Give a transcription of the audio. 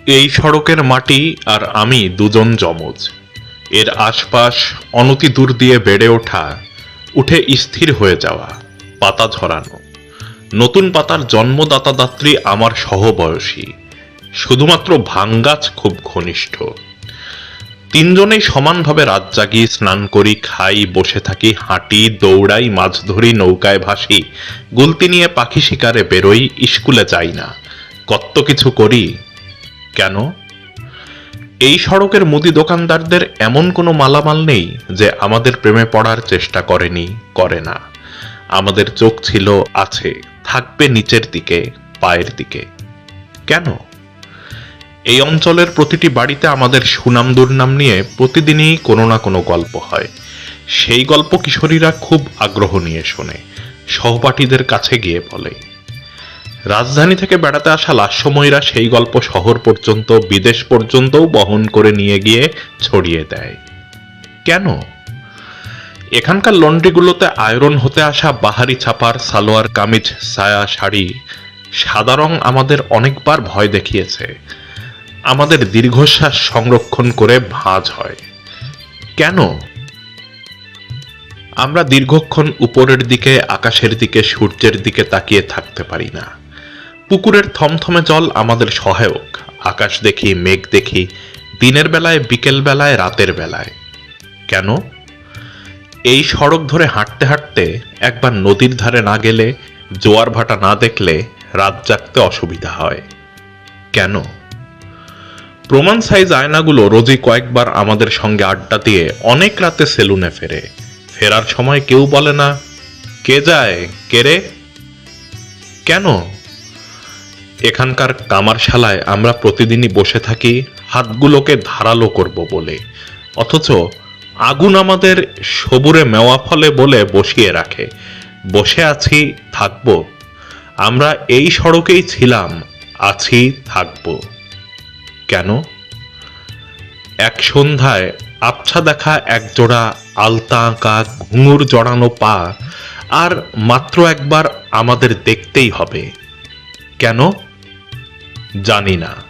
এই সড়কের মাটি আর আমি দুজন যমজ। এর আশপাশ অনতি দূর দিয়ে বেড়ে ওঠা, উঠে স্থির হয়ে যাওয়া, পাতা ঝরানো। নতুন পাতার জন্মদাতা-দাত্রী আমার সহবয়সী, শুধুমাত্র ভাঙ্গাজ খুব ঘনিষ্ঠ। তিনজনেই সমানভাবে রাত জাগি, স্নান করি, খাই, বসে থাকি, হাঁটি, দৌড়াই, মাছ ধরি, নৌকায় ভাসি, গুলতি নিয়ে পাখি শিকারে বেরোই, স্কুলে যাই না, কত কিছু করি। কেন? এই সড়কের মুদি দোকানদারদের এমন কোনো মালামাল নেই যে আমাদের প্রেমে পড়ার চেষ্টা করেনি, করে না। আমাদের চোখ ছিল, আছে, থাকবে নিচের দিকে, পায়ের দিকে। কেন? এই অঞ্চলের প্রতিটি বাড়িতে আমাদের সুনাম দুর্নাম নিয়ে প্রতিদিনই কোনো না কোনো গল্প হয়। সেই গল্প কিশোরীরা খুব আগ্রহ নিয়ে শোনে, সহপাঠীদের কাছে গিয়ে বলে। রাজধানী থেকে বেড়াতে আসা লাস্যময়ীরা সেই গল্প শহর পর্যন্ত, বিদেশ পর্যন্তও বহন করে নিয়ে গিয়ে ছড়িয়ে দেয়। কেন? এখানকার লন্ড্রিগুলোতে আয়রন হতে আসা বাহারি ছাপার সালোয়ার কামিজ, সায়া, শাড়ি, সাদা রং আমাদের অনেকবার ভয় দেখিয়েছে। আমাদের দীর্ঘশ্বাস সংরক্ষণ করে ভাঁজ হয়। কেন? আমরা দীর্ঘক্ষণ উপরের দিকে, আকাশের দিকে, সূর্যের দিকে তাকিয়ে থাকতে পারি না। পুকুরের থমথমে জল আমাদের সহায়ক। আকাশ দেখি, মেঘ দেখি, দিনের বেলায়, বিকেল বেলায়, রাতের বেলায়। কেন? এই সড়ক ধরে হাঁটতে হাঁটতে একবার নদীর ধারে না গেলে, জোয়ার ভাটা না দেখলে রাত জাগতে অসুবিধা হয়। কেন? প্রমাণ সাইজ আয়নাগুলো রোজই কয়েকবার আমাদের সঙ্গে আড্ডা দিয়ে অনেক রাতে সেলুনে ফেরে। ফেরার সময় কেউ বলে না, কে যায়, কে রে? কেন? এখানকার কামারশালায় আমরা প্রতিদিনই বসে থাকি হাতগুলোকে ধারালো করব বলে, অথচ আগুন আমাদের সবুরে মেওয়া ফলে বলে বসিয়ে রাখে। বসে আছি, থাকব। আমরা এই সড়কেই ছিলাম, আছি, থাকব। কেন? এক সন্ধ্যায় আবছা দেখা একজোড়া আলতা আঁকা, ঘুঙুর জড়ানো পা আর মাত্র একবার আমাদের দেখতেই হবে। কেন? জানি না।